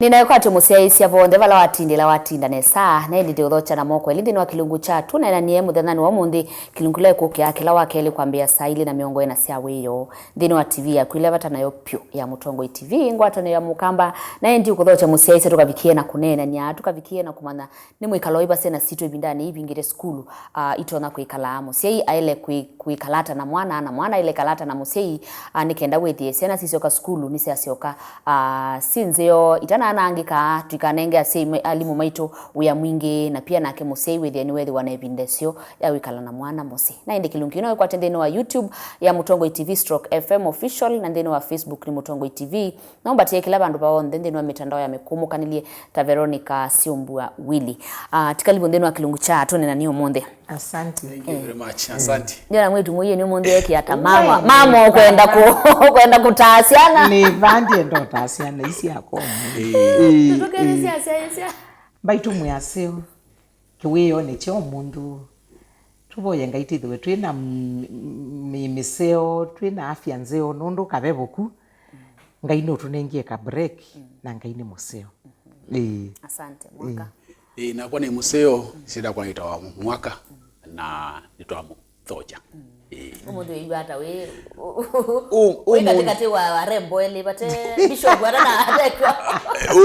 Ninayokwati musiaisia bonde vala watinda nesa na ndi uthocha na moko elindi wa kilungu chatu na niye muthanani wa mundi kilungu leko kila wakeli kwambia saili na miongo ena cia wiyo ndini wa TV ya kwilevata nayo pyo ya Mutongo TV ngwatano ya mukamba na ndi ukuthocha musiaisia tukavikie na kunena nya tukavikie na kumana ni mwikalo iba sena situ ibindani ibingire skulu itona kuikala musiai aile kuikalata na mwana ile kalata na musiai nikenda wethie sena sisioka skulu ni siasioka sinzeo itana anangika tukanenge asime alimu maito uya mwingi na pia nake musei wethia ni wethi wanaebindesio ya wikala na mwana musi na indi kilungino kwa tendeni wa YouTube ya Mutongo TV /FM official na ndeni wa Facebook ni Mutongo TV naomba tie kila bandu bawo ndeni wa mitandao ya mekumu kanilie ta Veronica Siumbua Willy tikalibu ndeni wa kilungu cha tone na niyo monde. Asante. Thank you very much. Asante. Ndio mwetu mwiye ni monde yake hata mama kwenda kutaasiana ni vandi ndo taasiana isi yako tutokeni sia baitu muyaseo kiwiyo ne cho mundu tuboye ngaitithwe twina miseo twina afya nzeo nundu kabeboku ngaino tunengie ka break na ngaini museo asante mwaka na kwa ni museo sida kwa itawa mwaka na nitwa muthoja umudu ibata we katikati wa rembo ele bate bishop warana adeka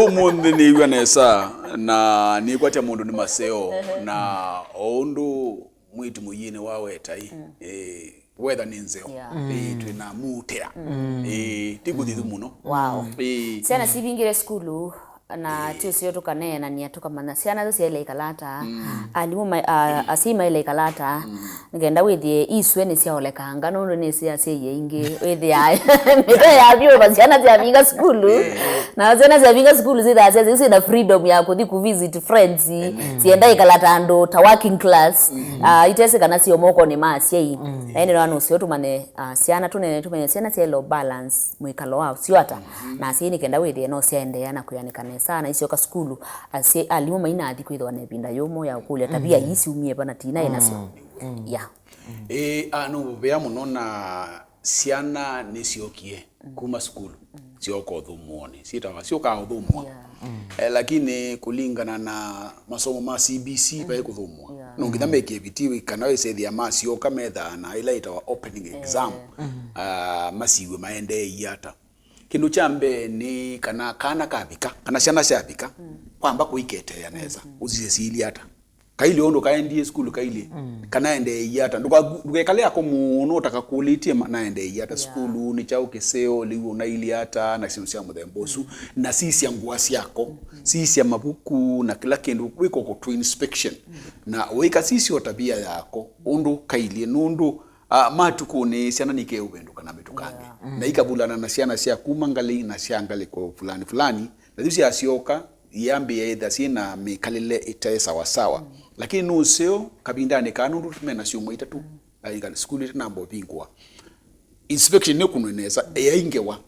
umundi ni ibwa nesa na ni kwa cha mundu ni maseo na ondu mwitu muyine wawe tai whether ninzeo twina mutea tiguthithi muno wow sana sibingire skulu na tisio tukanena ni atoka mana siana zo ile ikalata alimu asima ile ikalata ngenda withie iswe ni sia ole kanga no ni sia seye inge withie mita ya bio basiana za vinga skulu na zena za vinga skulu zida sia na freedom ya kuthi ku visit friends sienda ikalata ndo ta working class itese kana sio moko ni masia hii yani no sio tumane siana tunene tumene siana sia low balance mwikalo wao sio hata na sini kenda withie no sia endeana kuyanikana sana isioka skulu ase alimu maina athi kwithwa ne binda yomo ya kulia tabia isi umie bana tina inacio ya no bea muno na siana ni siokie kuma skulu sioko thumuone sitawa sioka thumwa lakini kulingana na masomo ma CBC bae kuthumwa no ngitha meke bitiwi kana wesethia ma sioka metha na ila itawa opening exam masiwe maende yata kindu chambe ni kana kabika kana ciana ciabika kwamba kuikete yaneza uzize sili hata kaili ondo kaendie skulu kaili kana ende yata ndukekale yako muno utakakulitie na ende yata skulu ni chao keseo liwo na ili hata na sinu cia muthembosu na sisi ya nguasi yako sisi ya mabuku na kila kindu wiko ku inspection na wika sisi otabia yako undu kaili nundu matuku ni ciana nike ubendo kana metukange na ikabulana na ciana cia kumangali na ciangali ko fulani na thisi asioka yambi either sina mikalile itae sawa lakini nuseo kabindane kanundu tumena ciumo itatu aika skulu itanambo bingwa inspection ne kuneneza yaingewa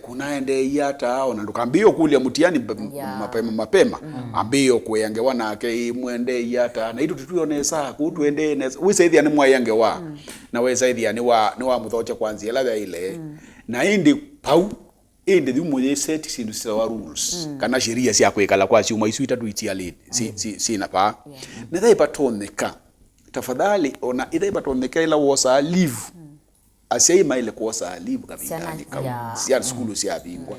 kunaende yata ona ndukambio kulia mutiani mapema ambio kuyangewa nake mwende yata na itu tutuonesa kutuende nesa wisaithia ni mwayangewa na wesaithia ni wa muthocha kwanzia la ile na indi pau indi thimu set sindu cia rules kana sheria cia kwikala kwa ciuma isu itatu itiali si na pa na thai patoneka tafadhali ona ithai patoneka ila wosa leave asema ile kosa libu kabindani kama sia skulu sia bingwa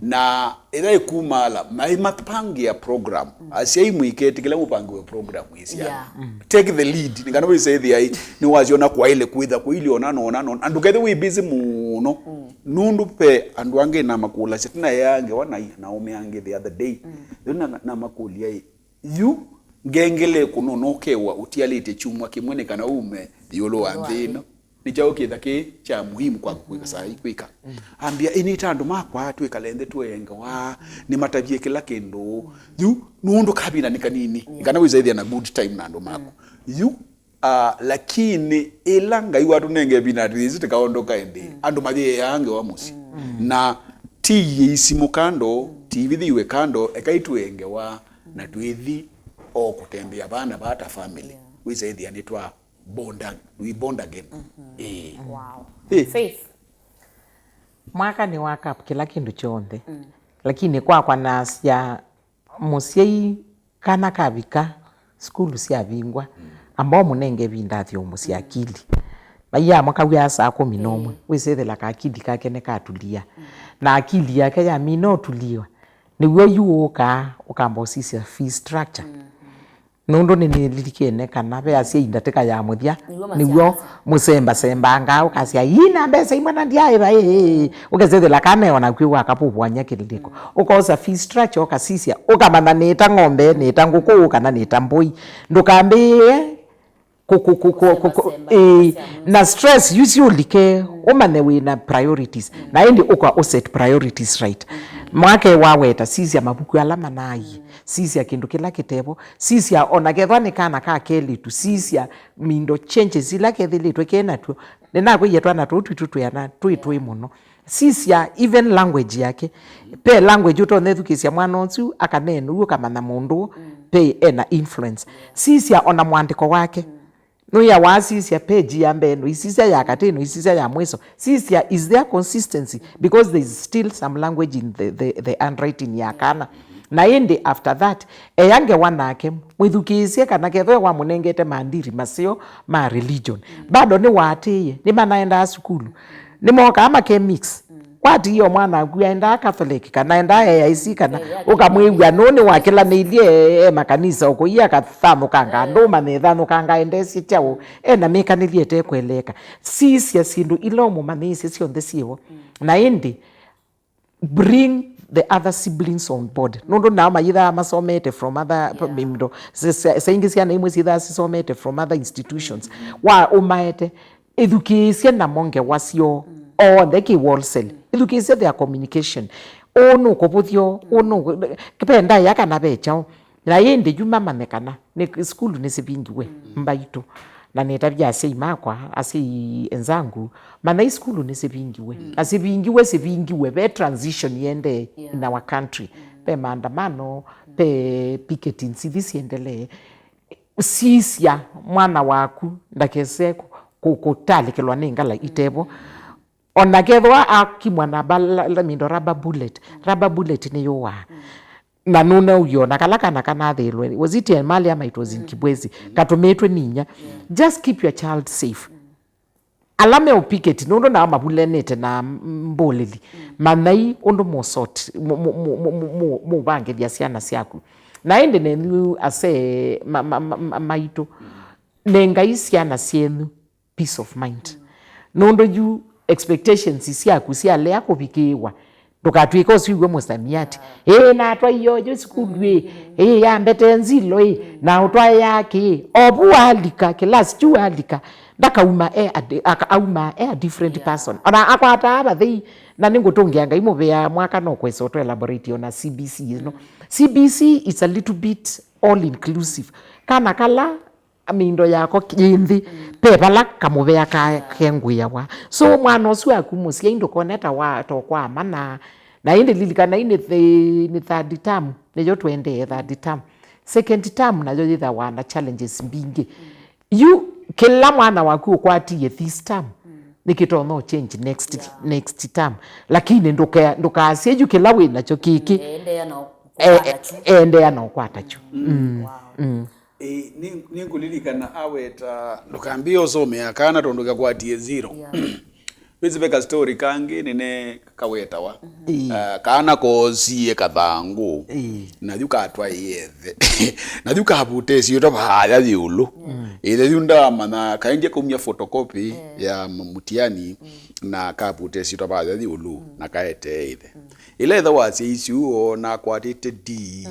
na ila kumala mapangi ya program asia mwiketi kila mupangi wa program isia take the lead ngana we say the ni waziona kwa ile kuitha kwa ile onano and together we busy muno nundu pe andu ange na makula sitina yange wana na umeange the other day na makulia you ngengele kunonokewa utialite chumwa kimwene kana ume yolo andino ni chao kithake cha muhimu kwa kuika sai kuika ambia initandu makwa twikalende twenga wa ni matavie kila kindu yu nundu kabina nikanini kana wizaithia na good time nando mako yu lakini elanga yu watu nenge bina rizi tikaondoka ende andu mathie yange wa musi na ti isimu kando tivithi kando ekaitwenge wa na twithi o kutembea bana bata family wizaithia nitwa we bond again wow faith mwaka ni waka kila kindu chonde lakini kwa nasya musiai kana kabika skulu cia bingwa ambao munenge bindathio mucia akili baya makawia saa 11 wisethela ka akili kake ne katulia na akili yake ya mino tuliwa niwe yuoka ukambosisia fee structure nondo nililikiene kana be asia indateka ya muthia niwo musemba semba ngao kasia ina mbesa imwana ndiaira ukazethela kana ona kwiwa akapubwanya kililiko ukoza fee structure ukasisia ukamana neta ng'ombe neta nguku kana neta mboi ndukambie na stress usually ke umane wina priorities na indi uka set priorities right mwake waweta sisi ya mabuku alama nai sisi ya kindu kila kitebo sisi ya ona kethani kana ka keli tu sisi ya mindo changes ila kethili twekena tu nena kwe yetwana tu tutu yana tu muno sisi ya even language yake pe language utonethu kisia mwana onsu akanenu ukamana mundu pe ena influence sisi ya ona mwandiko wake no ya wasisi ya page ya mbeno isisa ya kateno isisa ya mweso sisi ya is there consistency because there is still some language in the handwriting ya kana na indi after that eyange wanake mwithukisie kana ketho wa munengete mandiri masio ma religion bado ni watiye ni manaenda skulu ni moka ama chemics kwati hiyo mwana akuenda Catholic kana enda ya isi kana ukamwigwa none wakila nilie makanisa uko iya kathamu kanga ndoma nethano kanga endesi chao na mekanilie te kweleka sisi asindu ilomo manisi sio ndesiwo na indi bring the other siblings on board nondo na mayitha masomete from other mimdo saingisia na imwe sitha sisomete from other institutions wa umaete education na monge wasio or the key wall cell education their communication ono koputhio ono kipenda yaka na becha na yende juma mamekana ni school ni sibingiwe mbaito na netabya seima kwa asi enzangu mana school ni sibingiwe asibingiwe be transition yende in our country pe maandamano pe picketing sivisi endele sisia mwana waku ndakeseko kukutali kelwa ningala itebo ona kethwa akimwana bala mindo rubber bullet ni yowa na nuna uyo nakalaka kana thelwe was it mali ama it was in Kibwezi katometwe ninya just keep your child safe alame opiketi nondo na mabulenete na mboleli manai ondo mosot mu bange bya siana siaku na ende nenu ase maito nengai siana sienu peace of mind nondo you expectations siaku siale yako bikiwa ndukatwika usiwe musamiati na atwa iyo sikulu ya mbete nzilo na utwa yake obualika class jualika ndakauma akauma different person ona akwata abathi na ningutungianga imubea mwaka no kweso to elaborate on CBC CBC is a little bit all inclusive kana kala mindo yako kinthi pepala kamubea ka kenguya wa so mwana osu akumusia indo koneta wa to kwa mana na inde lilikana ine ni third term nejo twende third term second term najo yitha wana challenges mbingi you kila mwana waku kwati this term nikitono change next term lakini ndukasie ju kila we nacho kiki ende ya no kwatachu ningulilikana aweta ndukambio some akana tondoka kwatie zero Wizibeka story kangi nene kaweta wa kana kozie kathangu na yuka atwa yethe na yuka habute sio to baya yulu ile yunda mana kainje kumya photocopy ya mutiani na kabute sio to baya yulu na kaete ile the was issue na kwatite d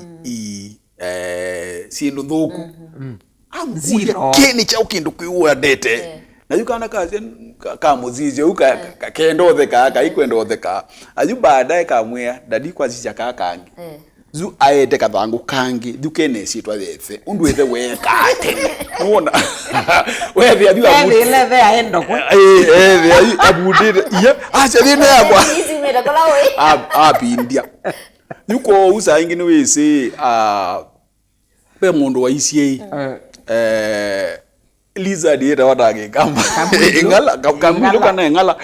sindu thuku amzira kini cha ukindu kuwa dete na yukana kazi kamuzize uka kendotheka kaikwendotheka ayu baadaye kamwea dadi kwa zicha kakangi zu aete kathangu kangi dukene sitwa thethe undu ethe weka ate unaona wewe abiwa abu ile the aendo kwa abudire ya acha thine yakwa hizi metakola we India yuko usa ingine wese pe mundu wa ICA lizard ira wadage kama ingala kamilo kana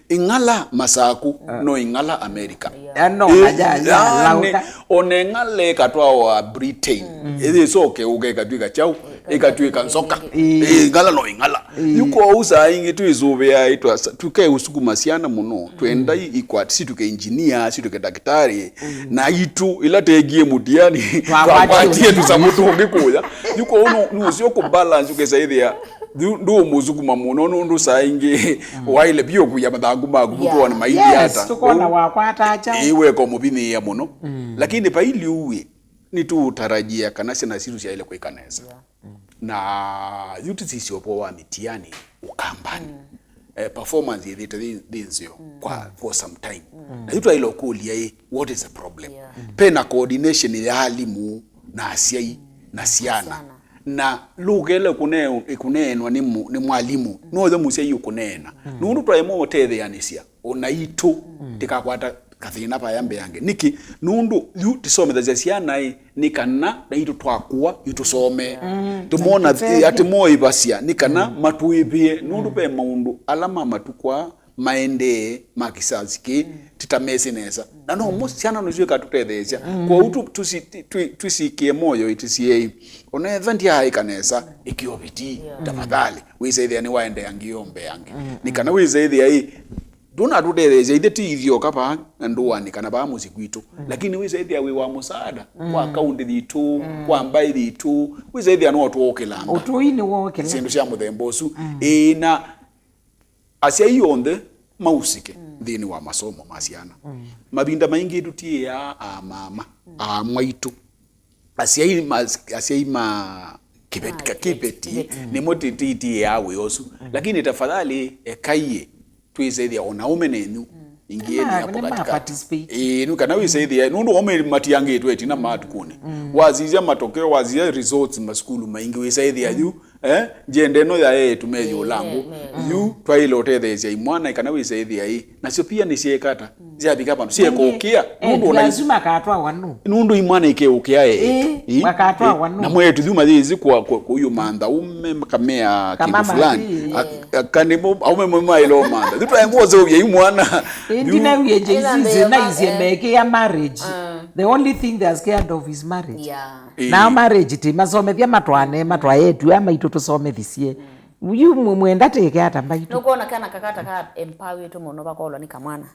ingala masaku no ingala America no aja onengale katwa wa Britain ezi soke uge katwika chau ikatwika nsoka ingala no ingala yuko usa ingi tu izubea itwa tuke usukuma siana muno twenda ikwati situke engineer situke daktari na itu ilategie mutiani twapatie tusamutu ngikuya yuko uno nusio ku balance uke saidhia ndu muzukuma muno ndu saingi waile bio kuya mathangu magu mutwa na maili hata tukona wakwata acha iwe ko mubini ya muno lakini pa ili uwe ni tu tarajia kana sina siru cia ile kwikaneza na yuti siopo wa mitiani ukambani performance yethite thinzio kwa for some time na yutu ile okulia what is the problem pena coordination ya alimu na asiai na siana na lugele kunenwa ni mwalimu no tho musia yukunena nundu twaimo mothethe yanisia ona itu tikakwata kathina pa yambe yange niki nundu yu tisomethia ciana ni kana na itu twakua itusome tumona ati moi basia ni kana matuibie nundu pe maundu alama matukwa maende makisaziki titamesi nesa na no mo ciana no zwe katutethecia kwa utu tusikie moyo itisie onetha ndia ikanesa ikiobiti tafadhali wiseithia ni waende yangiombe yange ni kana wiseithia duna tutethecia itheti ithio kapa nduani kana ba musikwitu lakini wiseithia wi wa musaada kwa kaunti thitu kwa mbai thitu wiseithia no twokilanga utuini wokela sindu cia muthembosu na asia yonde mausike thini wa masomo masiana mabinda maingi tutie ya mama mwaitu asia ima kibeti ni motiti ya weosu lakini tafadhali ekaiye tuiseithia ona umenenu ingieni hapo katikati kana wiseithia nundu ome matiange tweti na matukuni wazizia matokeo wazizia results maskulu maingi wiseithia yu jende no ya tumethi ulangu yu twaile otethecia imwana ikana wiseithia na sio pia ni ciekata ciathika bandu ciekokia nundu lazima katwa wanu nundu imwana ikeukia makatwa wanu na mwetu thuma thizi kwa uyu mantha ume kamea kindu fulani kanimo aume mwe ilo mantha thutwa emozo ye imwana ndina wiyeje izi na iziemeke ya marriage the only thing they are scared of is marriage now marriage ti masomethia matwa yetu ama itutu somethisie uyu mwenda teke hata mbaitu nukuona kana kakata ka empower tu muno bakolwa ni kamwana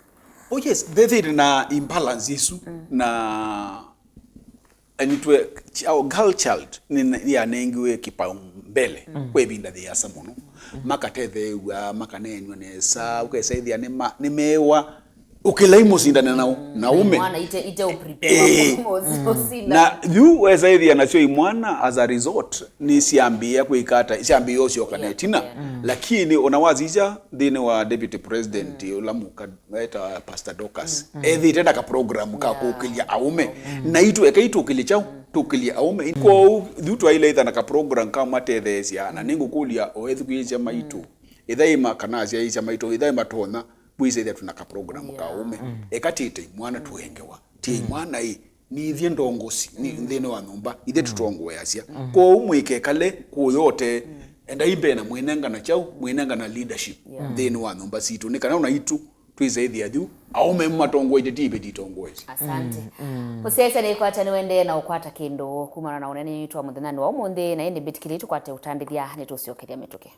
oh yes there na imbalance isu na anitwe our girl child ni anengiwe kipaumbele kwebinda thiasa muno makatethe makanenwa nesa ukesaithia ni mewa ukilaimu sindana na ume mwana ite uprepare na yu wesaithia nacio imwana as a result ni siambia kuikata siambia ocio kanetina lakini onawazija thini wa deputy president ulamuka eta Pastor Dorcas ethi tenda ka program ka kukilia aume na itu ekaitu kilichao tukilia aume kwa dhutu ile ithana ka program ka matethecia na ningukulia oethi kuicia maitu ithaima kana cia icia maitu ithaima tona bwiseithia tunaka program ka ume ekatite mwana tuengewa ti mwana ni thie ndongosi ni thini wa nyumba ithe tutongo yacia ko umwike kale kuyote enda imbe na mwenenga na chau mwenenga na leadership thini wa nyumba situ ni kana una itu twiseithia thu aume matongo ite tibe titongo isi asante kusese ni kwata ni wende na ukwata kindu kumana na unene yitwa muthenani wa umuthi na indi bitikili tukwate utandithia ni tuciokeria mituke